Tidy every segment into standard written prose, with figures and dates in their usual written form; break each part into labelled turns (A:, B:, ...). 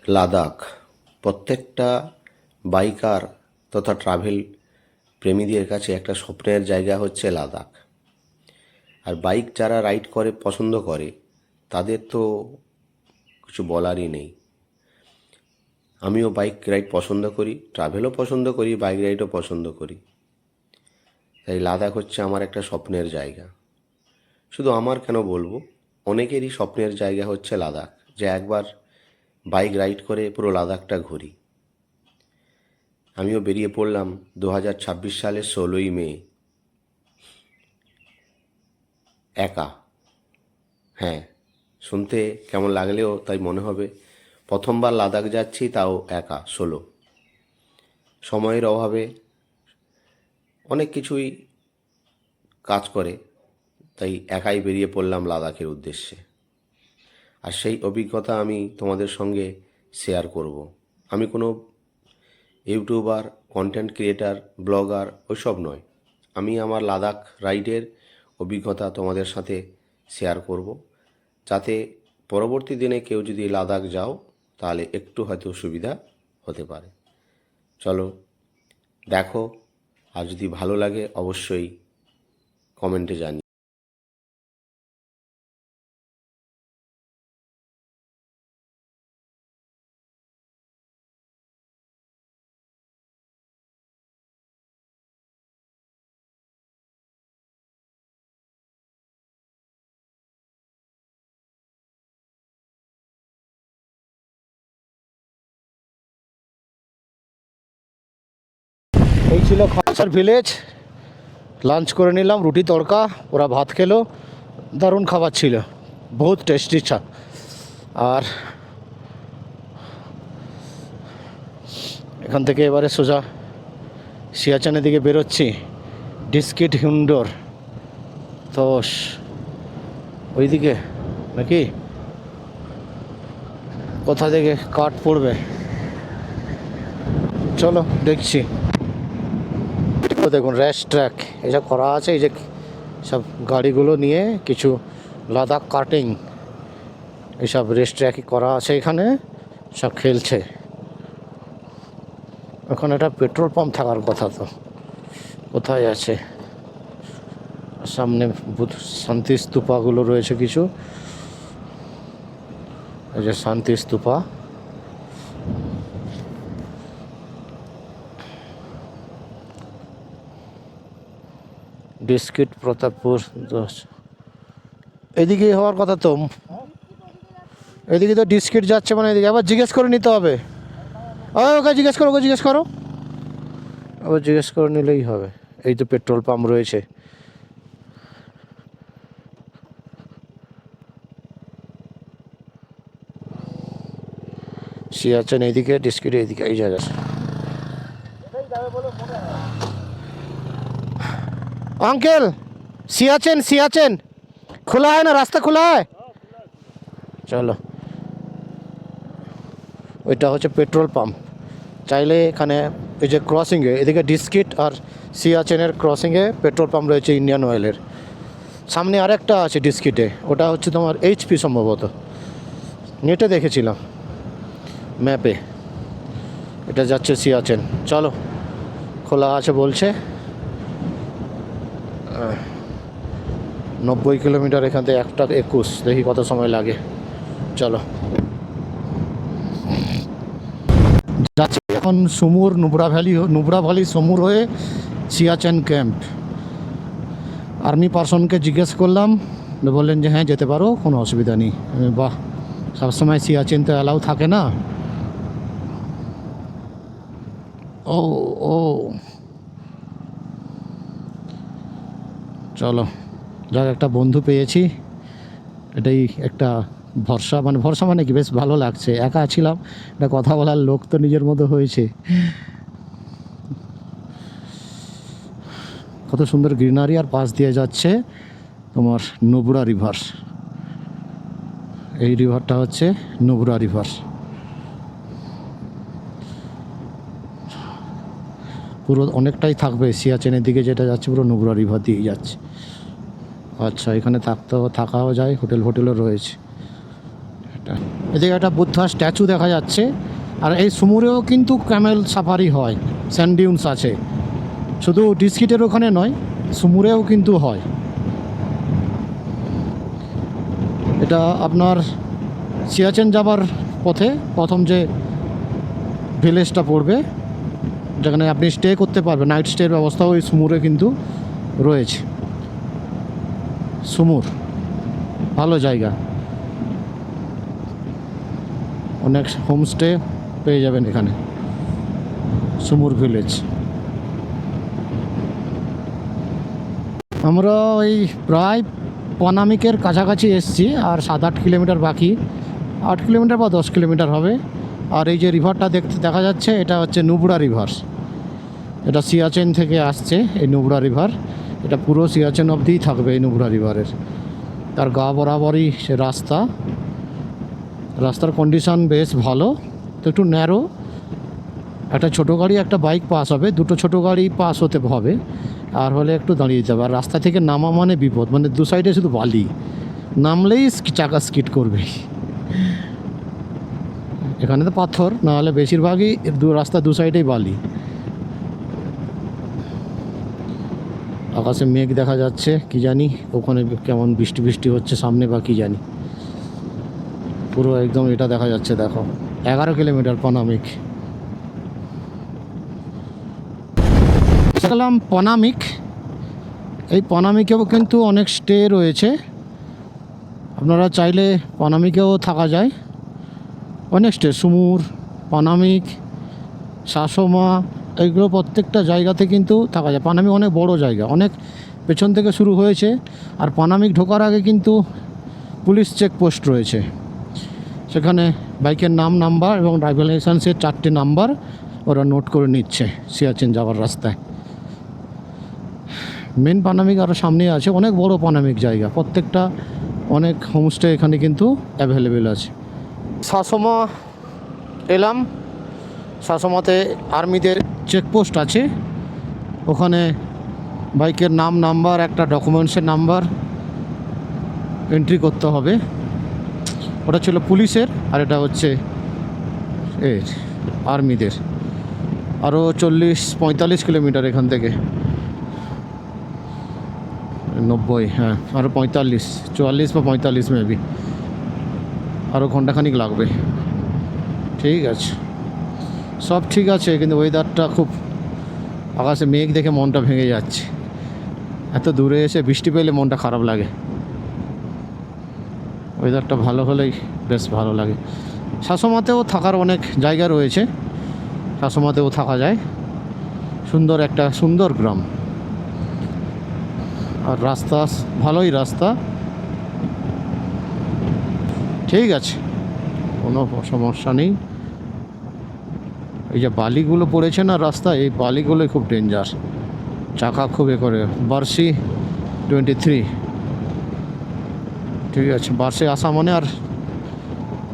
A: লাদাখ প্রত্যেকটা বাইকার তথা ট্রাভেল প্রেমীদের কাছে একটা স্বপ্নের জায়গা হচ্ছে লাদাখ। আর বাইক যারা রাইড করে পছন্দ করে তাদের তো কিছু বলারই নেই। আমিও বাইক রাইড পছন্দ করি, ট্রাভেলও পছন্দ করি, বাইক রাইডও পছন্দ করি। তাই লাদাখ হচ্ছে আমার একটা স্বপ্নের জায়গা। শুধু আমার কেন বলবো, অনেকেরই স্বপ্নের জায়গা হচ্ছে লাদাখ, যে একবার বাইক রাইড করে পুরো লাদাখটা ঘুরি। আমিও বেরিয়ে পড়লাম 2026 সালের 16ই মে, একা। হ্যাঁ, শুনতে কেমন লাগলেও তাই মনে হবে প্রথমবার লাদাখ যাচ্ছি, তাও একা, সোলো। সময়ের অভাবে অনেক কিছুই কাজ করে, তাই একাই বেরিয়ে পড়লাম লাদাখের উদ্দেশ্যে। আর সেই অভিজ্ঞতা আমি তোমাদের সঙ্গে শেয়ার করব। আমি কোনো ইউটিউবার, কন্টেন্ট ক্রিয়েটার, ব্লগার ওইসব নয়। আমি আমার লাদাখ রাইডের অভিজ্ঞতা তোমাদের সাথে শেয়ার করব, যাতে পরবর্তী দিনে কেউ যদি লাদাখ যাও তাহলে একটু হয়তো সুবিধা হতে পারে। চলো দেখো, আর যদি ভালো লাগে অবশ্যই কমেন্টে জানি।
B: এই ছিল খাসার ভিলেজ। লাঞ্চ করে নিলাম, রুটি তড়কা, ওরা ভাত খেলো, দারুণ খাবার ছিল, বহুত টেস্টি ছা। আর এখান থেকে এবারে সোজা সিয়াচেনের দিকে বেরোচ্ছি, ডিস্কিট হিন্ডোর। তো ওইদিকে নাকি কোথা থেকে কাট পড়বে, চলো দেখছি। দেখুন র্যাশ ট্র্যাক এসব করা আছে, এই যে সব গাড়িগুলো নিয়ে কিছু লাদাখ কাটিং এইসব রেস ট্র্যাকই করা আছে, এখানে সব খেলছে। ওখানে একটা পেট্রোল পাম্প থাকার কথা, তো কোথায় আছে? সামনে শান্তি স্তূপাগুলো রয়েছে কিছু, এই যে শান্তি স্তূপা। ডিস্কিট প্রতাপপুর এদিকে হওয়ার কথা তো, এদিকে তো ডিস্কিট যাচ্ছে, মানে এদিকে আবার জিজ্ঞেস করে নিতে হবে। ওকে জিজ্ঞেস করো, ওকে জিজ্ঞেস করো, আবার জিজ্ঞেস করে নিলেই হবে। এই তো পেট্রোল পাম্প রয়েছে। সিয়াচেন এইদিকে, ডিস্কিট এইদিকে, এই জায়গা। अंकल सियाचेन सियाचेन खुला है ना, रास्ता खुला है? চলো, ওইটা হচ্ছে পেট্রোল পাম্প। চাইলে এখানে এই যে ক্রসিংয়ে, এদিকে ডিস্কিট আর সিয়াচেনের ক্রসিংয়ে পেট্রোল পাম্প রয়েছে ইন্ডিয়ান অয়েলের। সামনে আরেকটা আছে ডিস্কিটে, ওটা হচ্ছে তোমার এইচপি সম্ভবত, নেটে দেখেছিলাম ম্যাপে। এটা যাচ্ছে সিয়াচেন। চলো, খোলা আছে বলছে। 90 কিলোমিটার এখান থেকে, 1:21, দেখি কত সময় লাগে। চলো যাচ্ছি এখন সুমুর, নুব্রা ভ্যালি সুমুর হয়ে সিয়াচেন ক্যাম্প। আর্মি পার্সনকে জিজ্ঞেস করলাম, বললেন যে হ্যাঁ যেতে পারো, কোনো অসুবিধা নেই। বাহ, সবসময় সিয়াচেন তো অ্যালাউ থাকে না। ও ও চলো, যাক একটা বন্ধু পেয়েছি, এটাই একটা ভরসা। মানে ভরসা মানে কি, বেশ ভালো লাগছে। একা ছিলাম, একটা কথা বলার লোক তো নিজের মতো হয়েছে। কত সুন্দর গ্রিনারি, আর পাশ দিয়ে যাচ্ছে তোমার নুব্রা রিভার। এই রিভারটা হচ্ছে নুব্রা রিভার। পুরো অনেকটাই থাকবে সিয়াচেনের দিকে, যেটা যাচ্ছে পুরো নুব্রা রিভার দিয়ে যাচ্ছে। আচ্ছা, এখানে থাকাও যায়, হোটেলও রয়েছে এটা। এদিকে একটা বুদ্ধার স্ট্যাচু দেখা যাচ্ছে। আর এই সুমুরেও কিন্তু ক্যামেল সাফারি হয়, স্যান্ড ডিউনস আছে, শুধু ডিস্কিটের ওখানে নয়, সুমুরেও কিন্তু হয়। এটা আপনার সিয়াচেন যাবার পথে প্রথম যে ভিলেজটা পড়বে, যেখানে আপনি স্টে করতে পারবেন, নাইট স্টের ব্যবস্থা ওই সুমুরে কিন্তু রয়েছে। সুমুর ভালো জায়গা, অনেক হোমস্টে পেয়ে যাবেন এখানে, সুমুর ভিলেজ। আমরা ওই প্রায় পানামিকের কাছাকাছি এসেছি, আর 7-8 কিলোমিটার বাকি, 8 কিলোমিটার বা 10 কিলোমিটার হবে। আর এই যে রিভারটা দেখা যাচ্ছে, এটা হচ্ছে নুব্রা রিভার। এটা সিয়াচেন থেকে আসছে এই নুব্রা রিভার। এটা পুরো সিয়াচেন অবধিই থাকবে এই নুব্রা রিভারের। তার গা বরাবরই সে রাস্তার কন্ডিশন বেশ ভালো, তো একটু ন্যারো। একটা ছোটো গাড়ি একটা বাইক পাস হবে, দুটো ছোটো গাড়ি পাস হতে হবে, আর হলে একটু দাঁড়িয়ে যাবে। আর রাস্তা থেকে নামা মানে বিপদ, মানে দু সাইডে শুধু বালি, নামলেই চাকা স্কিড করবে। এখানে তো পাথর, নাহলে বেশিরভাগই রাস্তা দু সাইডেই বালি। আকাশে মেঘ দেখা যাচ্ছে, কি জানি ওখানে কেমন বৃষ্টি বৃষ্টি হচ্ছে সামনে, বা কি জানি। পুরো একদম এটা দেখা যাচ্ছে, দেখো 11 কিলোমিটার পানামিক। গেলাম পানামিক। এই পানামিকেও কিন্তু অনেক স্টে রয়েছে, আপনারা চাইলে পানামিকেও থাকা যায়। অনেক স্টে, সুমুর, পানামিক, শাসমা, এইগুলো প্রত্যেকটা জায়গাতে কিন্তু থাকা যায়। পানামিক অনেক বড় জায়গা, অনেক পেছন থেকে শুরু হয়েছে। আর পানামিক ঢোকার আগে কিন্তু পুলিশ চেকপোস্ট রয়েছে, সেখানে বাইকের নাম্বার এবং ড্রাইভিং লাইসেন্সের 4টে নাম্বার ওরা নোট করে নিচ্ছে সিয়াচেন যাওয়ার রাস্তায়। মেন পানামিক আরও সামনে আছে, অনেক বড় পানামিক জায়গা, প্রত্যেকটা অনেক হোমস্টে এখানে কিন্তু অ্যাভেলেবেল আছে। শাসমা এলাম, শাসমাতে আর্মিদের চেকপোস্ট আছে, ওখানে বাইকের নাম্বার, একটা ডকুমেন্টসের নাম্বার এন্ট্রি করতে হবে। ওটা ছিল পুলিশের, আর এটা হচ্ছে আর্মিদের। আরও 40-45 কিলোমিটার এখান থেকে, 90, হ্যাঁ আরও 45, 44 বা 45 মেবি, আরও ঘন্টাখানিক লাগবে। ঠিক আছে, সব ঠিক আছে, কিন্তু ওয়েদারটা খুব, আকাশে মেঘ দেখে মনটা ভেঙে যাচ্ছে। এত দূরে এসে বৃষ্টি পেলে মনটা খারাপ লাগে। ওয়েদারটা ভালো হলেই বেশ ভালো লাগে। শাসমাতেও থাকার অনেক জায়গা রয়েছে, শাসমাতেও থাকা যায়, সুন্দর গ্রাম। আর রাস্তা ভালোই রাস্তা, ঠিক আছে, কোনো সমস্যা নেই। এই যে বালিগুলো পড়েছে না রাস্তা, এই বালিগুলোই খুব ডেঞ্জার, চাকা খুব করে। বার্সি 23, ঠিক আছে, বাসে আসা মানে আর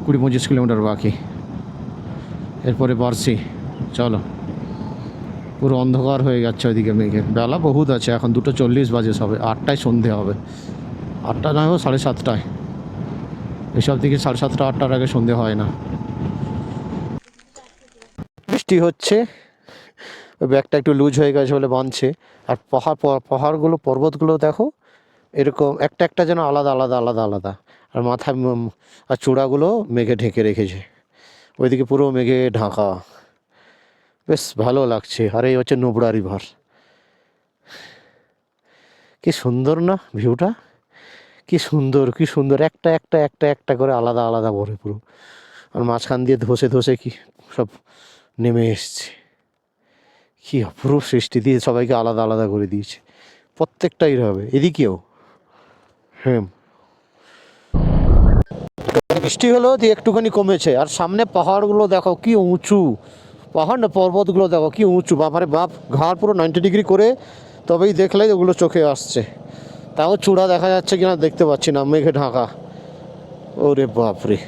B: 20-25 কিলোমিটার বাকি, এরপরে বার্সি। চলো, পুরো অন্ধকার হয়ে যাচ্ছে ওইদিকে মেঘে, বেলা বহুত আছে, এখন 2:40 বাজে, সবে 8টায় সন্ধে হবে। 8টা নয়, 7:30টায়, এসব দিকে 7:30, 8টার আগে সন্ধে হয় না। বৃষ্টি হচ্ছে, ওই ব্যাগটা একটু লুজ হয়ে গেছে বলে বাঁধছে। আর পাহাড়গুলো, পর্বতগুলো দেখো, এরকম একটা একটা যেন আলাদা আলাদা আলাদা আলাদা। আর মাথায় আর চূড়াগুলো মেঘে ঢেকে রেখেছে, ওইদিকে পুরো মেঘে ঢাকা, বেশ ভালো লাগছে। আর এই হচ্ছে নুব্রা রিভার, কি সুন্দর না ভিউটা, কি সুন্দর কি সুন্দর, একটা একটা একটা একটা করে আলাদা আলাদা ভরে পুরো। আর মাঝখান দিয়ে ধসে ধসে কি সব নেমে এসছে, কি অপরূপ সৃষ্টি দিয়ে সবাইকে আলাদা আলাদা করে দিয়েছে, প্রত্যেকটাই হবে। এদিকেও হ্যাঁ, বৃষ্টি হলো দিয়ে একটুখানি কমেছে। আর সামনে পাহাড়গুলো দেখো কি উঁচু, পাহাড় না পর্বতগুলো দেখো কি উঁচু, বাবারে বাপ, ঘাড় পুরো 90 ডিগ্রি করে তবেই দেখলে ওগুলো চোখে আসছে। তাও চূড়া দেখা যাচ্ছে কিনা দেখতে পাচ্ছি না, মেঘে ঢাকা। ওরে বাপরে,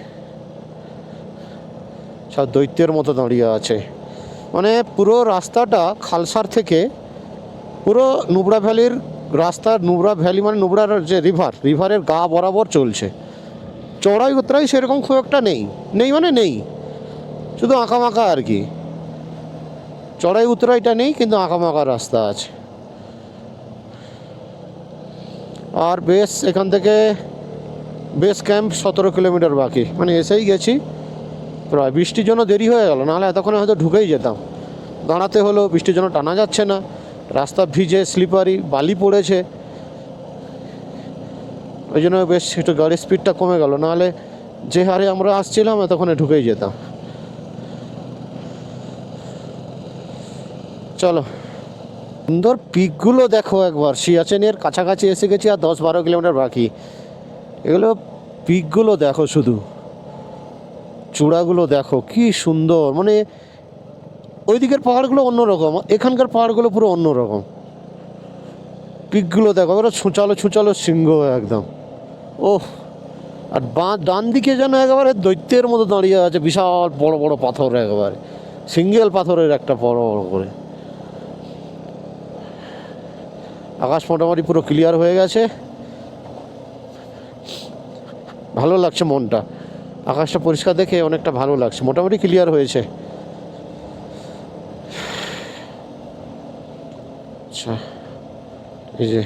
B: সব দৈত্যের মতো দাঁড়িয়ে আছে। মানে পুরো রাস্তাটা খালসার থেকে পুরো নুব্রা ভ্যালির রাস্তা, নুব্রা ভ্যালি মানে নুব্রার যে রিভারের গা বরাবর চলছে। চড়াই উতরাই সেরকম খুব একটা নেই, নেই মানে নেই, শুধু আঁকামাঁকা আর কি। চড়াই উতরাইটা নেই, কিন্তু আঁকামাঁকা রাস্তা আছে। আর বেশ এখান থেকে বেস ক্যাম্প 17 কিলোমিটার বাকি, মানে এসেই গেছি প্রায়। বৃষ্টির জন্য দেরি হয়ে গেল, নাহলে এতক্ষণে হয়তো ঢুকেই যেতাম। দাঁড়াতে হলো, বৃষ্টির জন্য টানা যাচ্ছে না, রাস্তা ভিজে স্লিপারি, বালি পড়েছে, ওই জন্য বেশ একটু গাড়ির স্পিডটা কমে গেল, নাহলে যে হারে আমরা আসছিলাম এতক্ষণে ঢুকেই যেতাম। চলো, সুন্দর পিকগুলো দেখো একবার। সিয়াচেনের কাছাকাছি এসে গেছি, আর 10-12 কিলোমিটার বাকি। এগুলো পিকগুলো দেখো, শুধু চূড়াগুলো দেখো কি সুন্দর। মানে ওই দিকের পাহাড়গুলো অন্যরকম, এখানকার পাহাড়গুলো পুরো অন্যরকম। পিকগুলো দেখো, ওরা ছুঁচালো ছুঁচালো সিংহ একদম। ওহ, আর ডান দিকে যেন একেবারে দৈত্যের মতো দাঁড়িয়ে আছে, বিশাল বড় বড় পাথর, একেবারে সিঙ্গেল পাথরের একটা বড় বড় করে। আকাশ মোটামুটি পুরো ক্লিয়ার হয়ে গেছে, ভালো লাগছে মনটা। আকাশটা পরিষ্কার দেখে অনেকটা ভালো লাগছে, মোটামুটি ক্লিয়ার হয়েছে। আচ্ছা, এই যে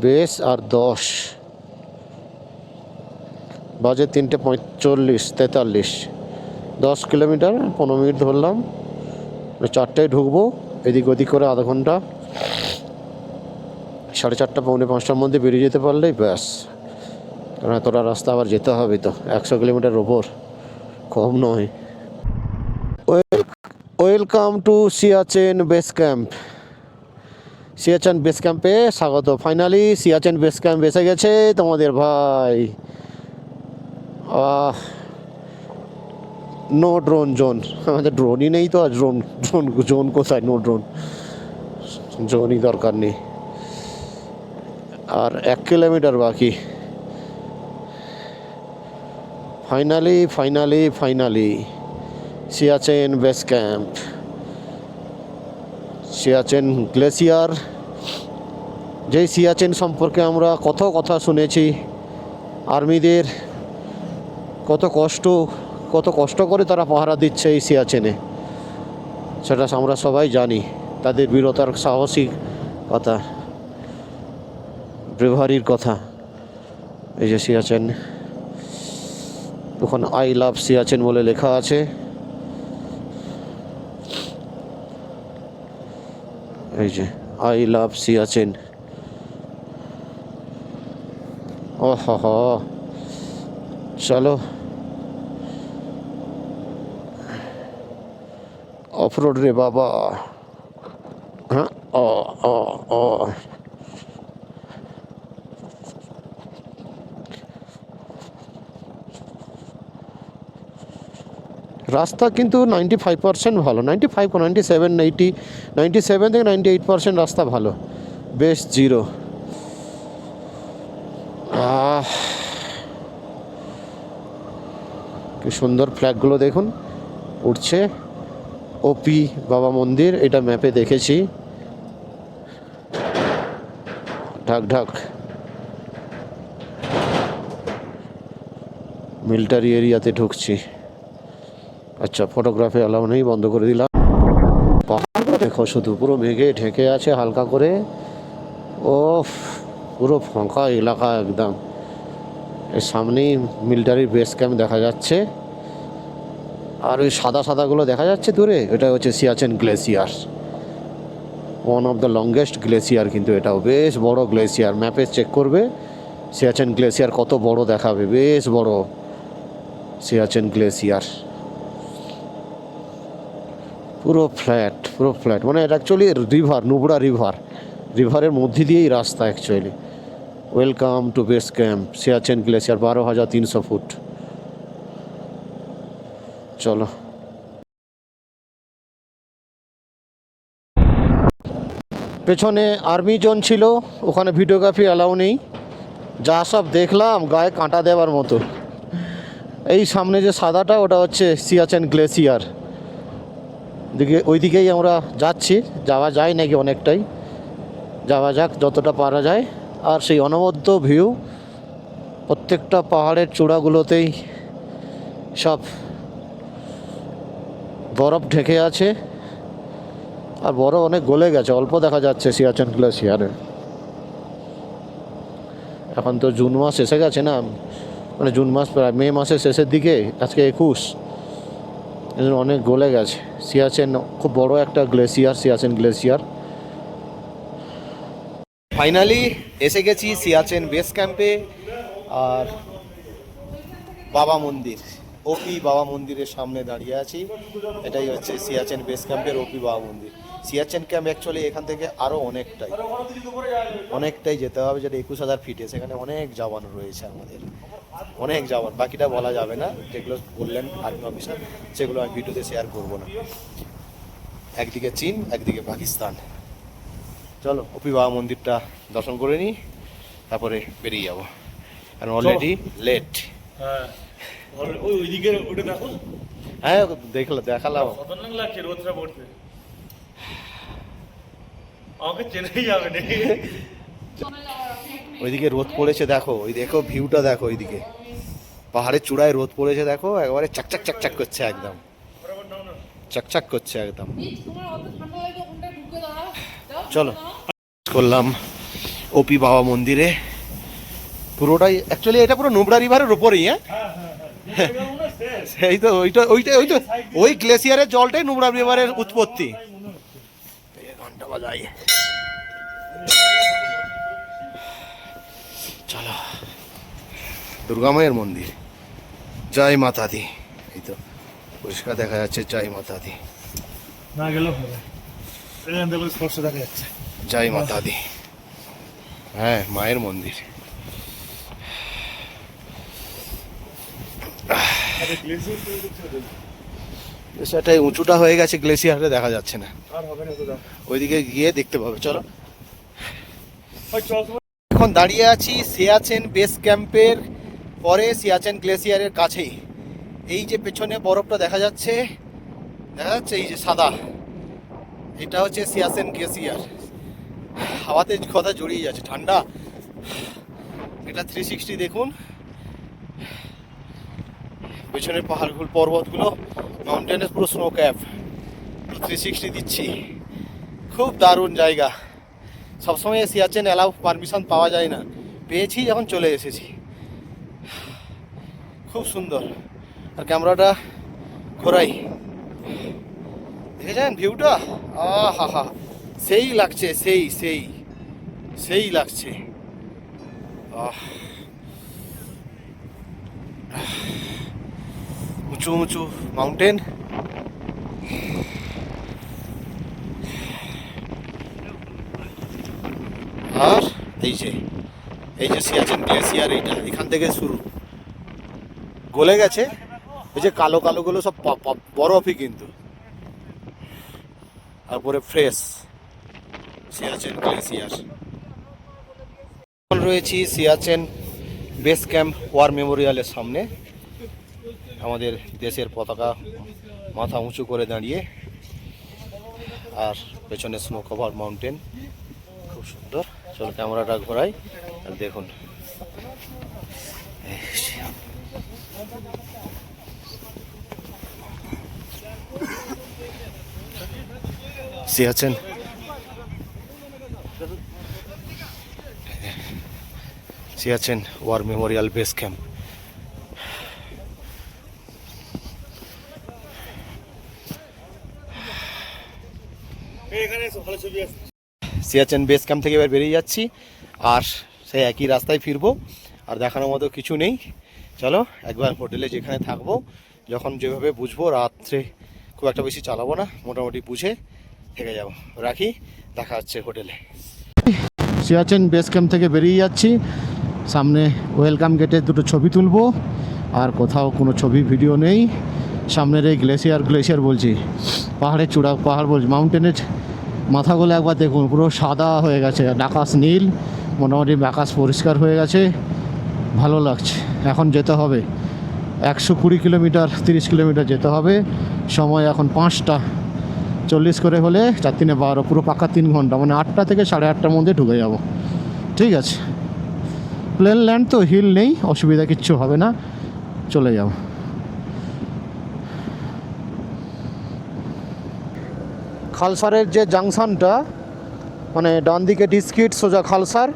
B: বেশ আর 10 বাজে 3:45-43, 10 কিলোমিটার 15 মিনিট ধরলাম। 4টায় ঢুকবো, এদিক ওদিক করে আধা ঘন্টা, 4:30 পৌনে 5টার মধ্যে বেরিয়ে যেতে পারলেই ব্যাস। কারণ এতটা রাস্তা আবার যেতে হবে তো, 100 কিলোমিটার ওপর, কম নয়। Welcome to Siachen base camp. Siachen base ক্যাম্পে স্বাগত। ফাইনালি সিয়াচেন বেস ক্যাম্প এসে গেছে তোমাদের ভাই। নো ড্রোন জোন, আমাদের ড্রোনই নেই তো। আর ড্রোন ড্রোন জোন কোথায়? নো ড্রোন জোনই দরকার নেই। আর 1 কিলোমিটার বাকি। Finally finally finally Siachen base camp. Siachen glacier, যেই সিয়াচেন সম্পর্কে আমরা কত কথা শুনেছি, আর্মিদের কত কষ্ট করে তারা পাহারা দিচ্ছে এই সিয়াচেনে, সেটা আমরা সবাই জানি। তাদের বীরতার, সাহসিক কথা, ব্রেভারির কথা। এই যে সিয়াচেন, ওখানে আই লাভ সিয়াচেন বলে লেখা আছে। এই যে আই লাভ সিয়াচেন। ও হো, চলো অফরোড রে বাবা। হ্যাঁ, ও ও ও রাস্তা কিন্তু 95% ভালো, 95, 97, 80, 97 থেকে 98% রাস্তা ভালো, বেশ জিরো। কি সুন্দর ফ্ল্যাগগুলো দেখুন উঠছে। ওপি বাবা মন্দির, এটা ম্যাপে দেখেছি। ঢাক ঢাক মিলিটারি এরিয়াতে ঢুকছি। আচ্ছা, ফটোগ্রাফি অ্যালাউ নেই, বন্ধ করে দিলাম। পাহাড়গুলো দেখো শুধু, পুরো মেঘে ঢেকে আছে হালকা করে। ও পুরো ফাঁকা এলাকা একদম। এর সামনেই মিলিটারি বেস ক্যাম্প দেখা যাচ্ছে। আর ওই সাদা সাদাগুলো দেখা যাচ্ছে দূরে, এটা হচ্ছে Siachen glacier, one of the longest glacier. কিন্তু এটাও বেশ বড় গ্লেসিয়ার, ম্যাপে চেক করবে সিয়াচেন গ্লেসিয়ার কত বড় দেখাবে, বেশ বড় সিয়াচেন গ্লেসিয়ার। পুরো ফ্ল্যাট, পুরো ফ্ল্যাট, মানে এটা অ্যাকচুয়ালি রিভার, নুবড়া রিভারের মধ্যে দিয়েই রাস্তা actually. Welcome to base camp Siachen glacier, 12,300 foot. চলো, পেছনে আর্মি জোন ছিল, ওখানে ভিডিওগ্রাফি অ্যালাউ নেই। যা সব দেখলাম গায়ে কাঁটা দেওয়ার মতো। এই সামনে যে সাদাটা, ওটা হচ্ছে সিয়াচেন গ্লেসিয়ার। ওই দিকেই আমরা যাচ্ছি, যাওয়া যায় নাকি অনেকটাই, যাওয়া যাক যতটা পারা যায়। আর সেই অনবদ্য ভিউ, প্রত্যেকটা পাহাড়ের চূড়াগুলোতেই সব বরফ ঢেকে আছে, আর বরফ অনেক গলে গেছে, অল্প দেখা যাচ্ছে সিয়াচেন গ্লেসিয়ারে। এখন তো জুন মাস এসে গেছে না, মানে জুন মাস প্রায় মে মাসের শেষের দিকে, আজকে 21, এই জন্য অনেক গলে গেছে। সিয়াচেন খুব বড় একটা গ্লেসিয়ার, সিয়াচেন গ্লেসিয়ার।
A: ফাইনালি এসে গেছি সিয়াচেন বেস ক্যাম্পে, আর বাবা মন্দির, ওপি বাবা মন্দিরের সামনে দাঁড়িয়ে আছি। এটাই হচ্ছে সিয়াচেন বেস ক্যাম্পের ওপি বাবা মন্দির। সিয়াচেন ক্যাম্প অ্যাকচুয়ালি এখান থেকে আরও অনেকটাই যেতে হবে, যেটা 21,000 ফিটে। সেখানে অনেক জওয়ান রয়েছে আমাদের, অনেক জওয়ান। বাকিটা বলা যাবে না, যেগুলো বললেন আর্মি অফিসার সেগুলো আমি ভিডিওতে শেয়ার করবো না। একদিকে চীন, একদিকে পাকিস্তান। চলো ওপি বাবা মন্দিরটা দর্শন করে নিই, তারপরে বেরিয়ে যাবো, কারণ অলরেডি লেট।
C: হ্যাঁ, ওইদিকে ওটা দেখো,
A: হ্যাঁ দেখালাম।
C: খতরনাক লাগছে রোদটা পড়তে, আমাকে চেনেই যাবে না।
A: ওইদিকে রোদ পড়েছে দেখো, ওই দেখো ভিউটা দেখো, ওইদিকে পাহাড়ের চূড়ায় রোদ পড়েছে দেখো, একবারে চাকচাক চাকচাক করছে, একদম চাকচাক করছে একদম। চলো করলাম ওপি বাবা মন্দিরে। পুরোটাই অ্যাকচুয়ালি এটা পুরো নুব্রা রিভারের উপরেই। হ্যাঁ, সেই তো ওইটা ওইটা ওই তো ওই গ্লেসিয়ারের জলটাই নুব্রা রিভারের উৎপত্তি। ঘন্টা বাজাই, চলো দুর্গা মায়ের মন্দির। জয় মাতা দি, এই তো পরিষ্কার দেখা যাচ্ছে, জয় মাতা দি।
C: না গেলেও হবে, এখান থেকে স্পষ্ট দেখা যাচ্ছে।
A: জয় মাতা দি, হ্যাঁ মায়ের মন্দির। সেটাই উঁচুটা হয়ে গেছে, গ্লেসিয়ারে দেখা যাচ্ছে না,
C: আর হবে না তো, দাও
A: ওইদিকে গিয়ে দেখতে পাবে। চলো
C: ওই চল।
A: এখন দাঁড়িয়ে আছি সিয়াচেন বেস ক্যাম্পের পরে, সিয়াচেন গ্লেসিয়ারের কাছেই। এই যে পেছনে বরফটা দেখা যাচ্ছে, এই যে সাদা, এটা হচ্ছে সিয়াচেন গ্লেসিয়ার। হাওয়াতে কথা জড়িয়ে যাচ্ছে, ঠান্ডা। এটা 360 দেখুন, পেছনের পাহাড়গুলো, পর্বতগুলো, মাউন্টেনের পুরো স্নো ক্যাপ, 360 দিচ্ছি। খুব দারুণ জায়গা। সবসময় সিয়াচেন অ্যালাউ পারমিশন পাওয়া যায় না, পেয়েছি যখন চলে এসেছি। খুব সুন্দর। আর ক্যামেরাটা ঘোরাই, দেখেছেন ভিউটা? হা হা, সেই লাগছে, সেই সেই সেই লাগছে। উঁচু উঁচু মাউন্টেন, আর এই যে সিয়াচেন গ্লেসিয়ার, এইটা এখান থেকে শুরু, গলে গেছে। এই যে কালো কালোগুলো সব বরফই কিন্তু, তারপরে ফ্রেশ সিয়াচেন গ্লেসিয়ার। রয়েছি সিয়াচেন বেস ক্যাম্প ওয়ার মেমোরিয়ালের সামনে, আমাদের দেশের পতাকা মাথা উঁচু করে দাঁড়িয়ে, আর পেছনে স্নো কভার মাউন্টেন, খুব সুন্দর। চলো ক্যামেরাটা ঘোরাই আর দেখুন। Siachen war memorial base camp.
C: এখানে ভালো ছবি আছে।
A: সিয়াচেন বেস ক্যাম্প থেকে এবার বেরিয়ে যাচ্ছি, আর সেই একই রাস্তায় ফিরবো, আর দেখানোর মতো কিছু নেই। চলো একবার হোটেলে যেখানে থাকবো, যখন যেভাবে বুঝবো, রাত্রে খুব একটা বেশি চালাবো না, মোটামুটি বুঝে থেকে যাবো। রাখি, দেখা হচ্ছে হোটেলে।
B: সিয়াচেন বেস ক্যাম্প থেকে বেরিয়ে যাচ্ছি, সামনে ওয়েলকাম গেটে দুটো ছবি তুলবো, আর কোথাও কোনো ছবি ভিডিও নেই। সামনের এই গ্লেসিয়ার বলছি, পাহাড়ের চূড়া, পাহাড় বলছি, মাউন্টেনের মাথাগুলো একবার দেখুন, পুরো সাদা হয়ে গেছে, আকাশ নীল, মোটামুটি আকাশ পরিষ্কার হয়ে গেছে, ভালো লাগছে। এখন যেতে হবে 120 কিলোমিটার, 30 কিলোমিটার যেতে হবে। সময় এখন 5টা 40 করে হলে 4 3 12, পুরো পাকা 3 ঘন্টা, মানে 8টা থেকে 8:30টার মধ্যে ঢুকে যাব। ঠিক আছে, প্লেন ল্যান্ড তো, হিল নেই, অসুবিধা কিচ্ছু হবে না, চলে যাও। খালসারের যে জাংশনটা, মানে ডান দিকে ডিস্কিট, সোজা খালসার,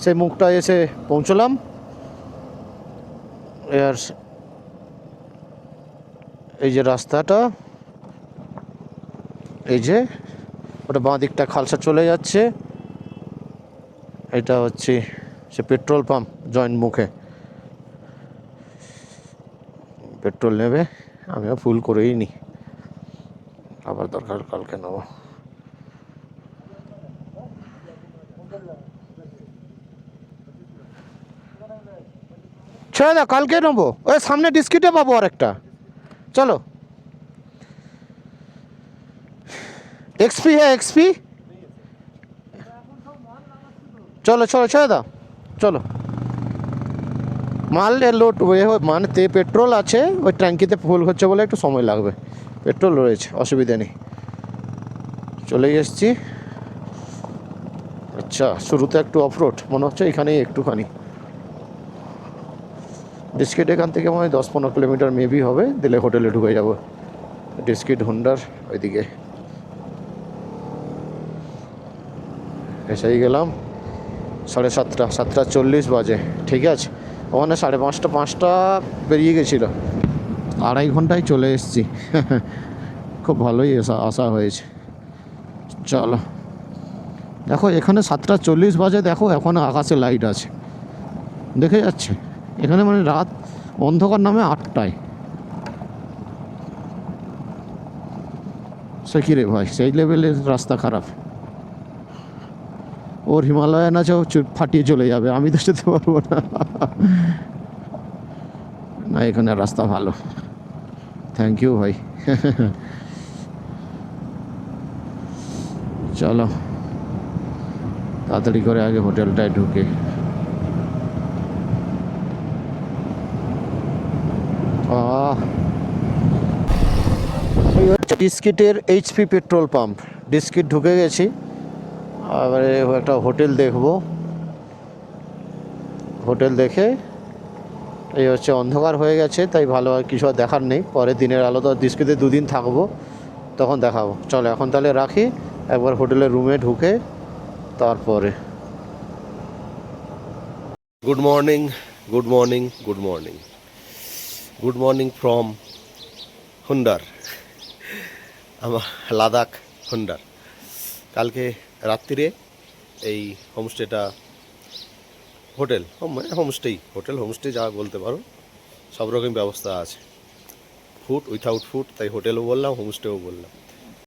B: সেই মুখটা এসে পৌঁছলাম। আর এই যে রাস্তাটা, এই যে ওটা বাঁ দিকটা খালসা চলে যাচ্ছে, এটা হচ্ছে সে পেট্রোল পাম্প জয়েন্ট মুখে। পেট্রোল নেবে, আমিও ফুল করেই নি, আবার দরকার কালকে নেবো। ছেড়ে দাও, কালকে নেবো, ওই সামনে ডিস্কিটে পাবো আর একটা। চলো, এক্সপি হ্যাঁ এক্সপি, চলো চলো ছেড়ে দাও, চলো। মাল লোড মানে পেট্রোল আছে, ওই ট্যাঙ্কিতে ফুল হচ্ছে বলে একটু সময় লাগবে, পেট্রোল রয়েছে, অসুবিধা নেই। চলে এসছি। আচ্ছা, শুরুতে একটু অফরোড মনে হচ্ছে, এখানেই একটুখানি ডিস্কিট, এখান থেকে মনে হয় 10-15 কিলোমিটার মেবি হবে, দিলে হোটেলে ঢুকে যাব। ডিস্কিট হুন্ডার ওইদিকে এসেই গেলাম। 7:30, 7:40 বাজে, ঠিক আছে। ওখানে 5:30, 5টা বেরিয়ে গেছিলো, 2.5 ঘন্টায় চলে এসেছি। খুব ভালোই আসা হয়েছে। চলো, দেখো এখানে 7:40 বাজে, দেখো এখন আকাশে লাইট আছে, দেখে যাচ্ছে। এখানে মানে রাত অন্ধকার নামে 8টায়। সে কী রে ভাই, সেই লেভেলের রাস্তা খারাপ। ওর হিমালয়ান আছে, ও ফাটিয়ে চলে যাবে, আমি তো যেতে পারবো না। না, এখানে রাস্তা ভালো, থ্যাংক ইউ ভাই। চলো তাড়াতাড়ি করে আগে হোটেলটায় ঢুকে। এই হচ্ছে ডিস্কিটের এইচপি পেট্রোল পাম্প। ডিস্কিট ঢুকে গেছি, এবারে একটা হোটেল দেখবো। হোটেল দেখে, এই হচ্ছে অন্ধকার হয়ে গেছে, তাই ভালো আর কিছু আর দেখার নেই, পরে দিনের আলো তো ডিস্কিতে 2 দিন থাকবো, তখন দেখাবো। চলো এখন তাহলে রাখি, একবার হোটেলের রুমে ঢুকে তারপরে।
A: Good morning, good morning, good morning, good morning from Hunder, আমার লাদাখ হুন্ডার। কালকে রাত্রিরে এই হোমস্টেটা, হোটেল হোমস্টেই, হোটেল হোমস্টে যা বলতে পারো, সব রকম ব্যবস্থা আছে, ফুড উইথাউট ফুড, তাই হোটেলও বললাম হোমস্টেও বললাম।